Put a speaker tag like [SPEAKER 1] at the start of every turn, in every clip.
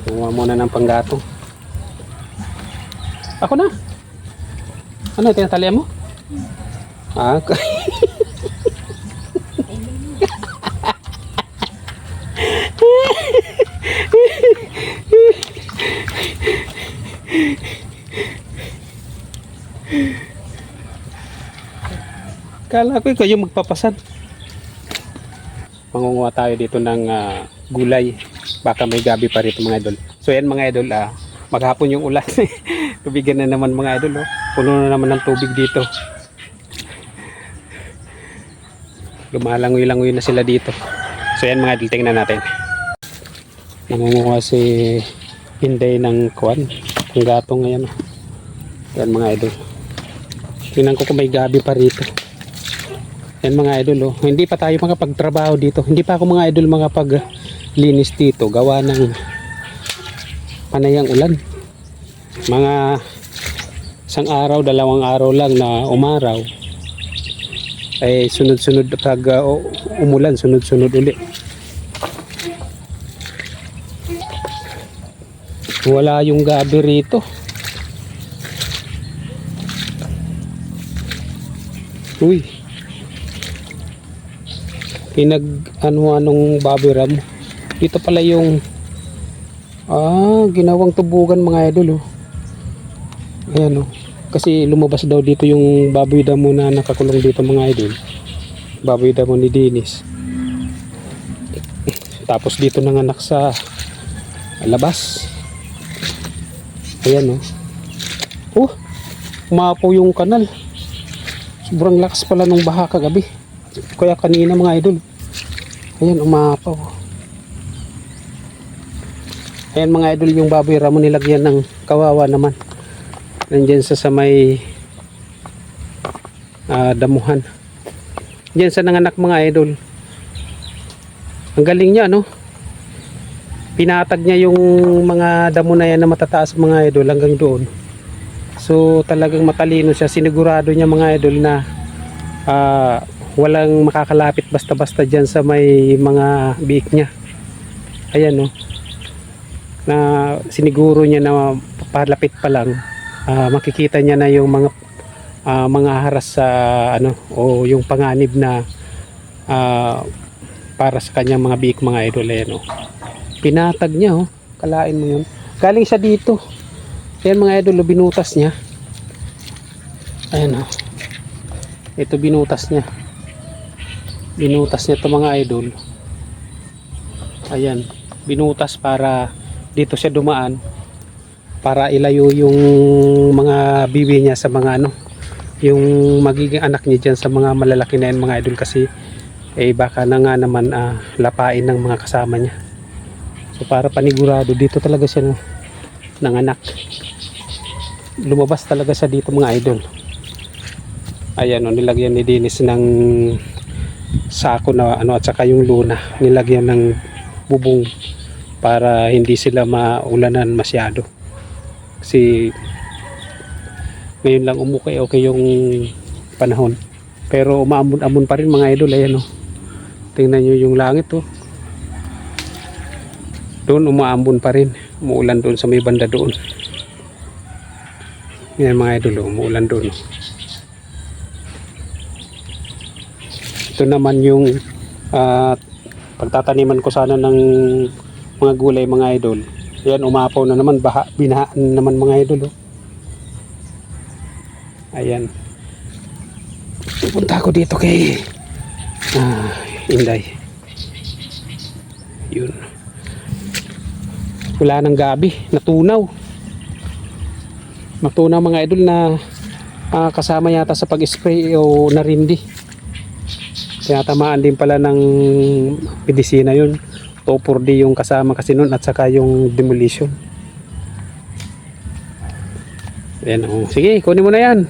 [SPEAKER 1] Kumuha muna ng panggatong. Ako na. Ano, tinatalian mo? Ah, kala ko ikaw yung magpapasan. Mangunguha tayo dito ng gulay. Baka may gabi pa rito mga idol. So yan mga idol, maghapon yung ulan. Tubigan na naman mga idol. Oh. Puno na naman ng tubig dito. Lumalangoy-langoy na sila dito. So yan mga idol, tingnan natin. Nangunguha si Inday ng kuwan. Ang gatong ngayon. Oh. Yan mga idol. Tingnan ko kung may gabi pa rito. Yan mga idol, oh. Hindi pa tayo makapagtrabaho dito. Hindi pa ako mga idol makapaglinis dito. Gawa ng panayang ulan. Mga isang araw, dalawang araw lang na umaraw. Ay sunod-sunod pag umulan, sunod-sunod uli. Wala yung gabi rito. Uy. Anong babiram dito pala yung ginawang tubugan mga idol. Oh. Ayan oh. Kasi lumabas daw dito yung baboy damo na nakakulong dito mga idol. Baboy damo ni Dennis. Tapos dito nanganak sa labas. Ayan oh. Umapaw yung kanal. Sobrang lakas pala nung baha kagabi. Kaya kanina mga idol. Ayan, umapaw. Ayan mga idol, yung baboy ramo nilagyan ng kawawa naman. Nandyan sa may damuhan. Diyan sa nanganak mga idol. Ang galing niya, no? Pinatag niya yung mga damo na yan na matataas mga idol hanggang doon. So talagang matalino siya. Sinigurado niya mga idol na walang makakalapit basta-basta dyan sa may mga biik niya. Ayan no. Na siniguro niya na palapit pa lang makikita niya na yung mga haras sa o yung panganib na para sa kanyang mga biik mga idol. Ayan, pinatag niya kalain mo yun. Galing siya dito. Ayan mga idol, binutas niya. Ayan ito binutas niya. Binutas niya ito mga idol. Ayan, binutas para dito siya dumaan para ilayo yung mga bibi niya sa mga yung magiging anak niya dyan sa mga malalaki na yan mga idol, kasi baka na nga naman lapain ng mga kasama niya. So para panigurado dito talaga siya nanganak. Lumabas talaga siya dito mga idol. Ayan nilagyan ni Dennis ng sako na at saka yung luna nilagyan ng bubong para hindi sila maulanan masyado, kasi ngayon lang okay yung panahon, pero umaambon-ambon pa rin mga idol. Ayan tingnan nyo yung langit doon umaambon pa rin, umuulan doon sa may banda doon. Yan mga idol, umuulan doon. Ito naman yung pagtataniman ko sana ng mga gulay mga idol. Yan, umapaw na naman, binahaan naman mga idol. Ayan. Pupunta ako dito kay Inday. Yun. Wala nang gabi, natunaw mga idol na kasama yata sa pag-spray o narindi. Tinatamaan din pala ng medisina yun. 2,4-D yung kasama kasi nun at saka yung demolition. Ayan, sige, kunin mo na yan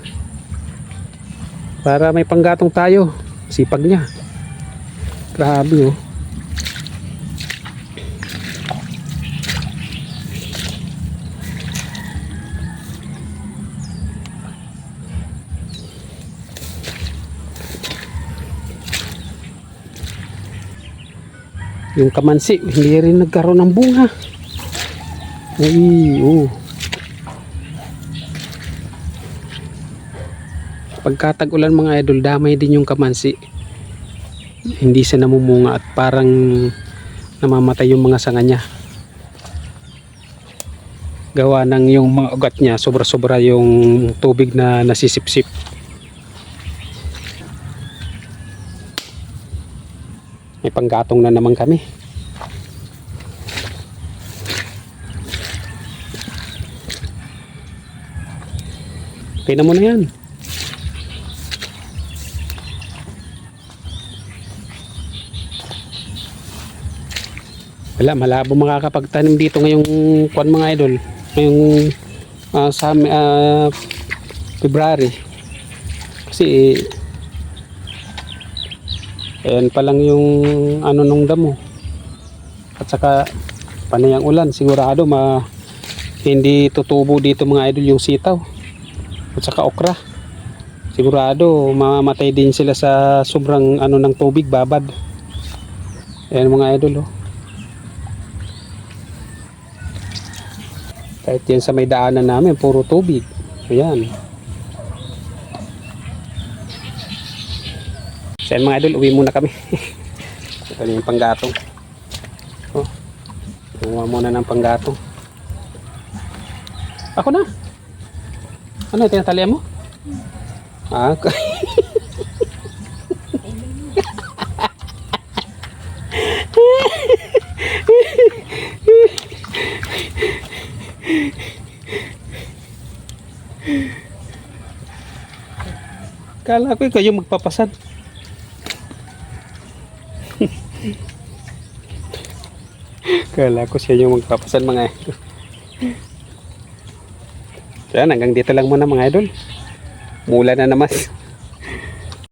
[SPEAKER 1] para may panggatong tayo. Sipag niya, grabe yung kamansi hindi rin nagkaroon ng bunga. Ay, oh. Pagkatag-ulan mga idol, damay din yung kamansi. Hindi siya namumunga at parang namamatay yung mga sanga niya. Gawa ng yung mga ugat niya, sobra-sobra yung tubig na nasisipsip. May panggatong na naman kami. Okay na muna yan. Wala, malabo makakapagtanim dito ngayong kuwan mga idol. Ngayong February. Kasi ayan pa lang yung ano nung damo. At saka panay ang ulan, sigurado hindi tutubo dito mga idol yung sitaw. At saka okra. Sigurado mamamatay din sila sa sobrang ano ng tubig, babad. Ayan mga idol, oh. Kahit yan sa may daanan namin, puro tubig. Ayan. So yan mga idol, uwi muna kami. Ito yung panggatong. Oh, kumuha muna ng panggatong. Ako na. Ano, tinatalian mo? Ah, kala ko kayo magpapasan. Kala ko siya yung magpapasan mga idol. Kaya hanggang dito lang muna mga idol. Mula na naman.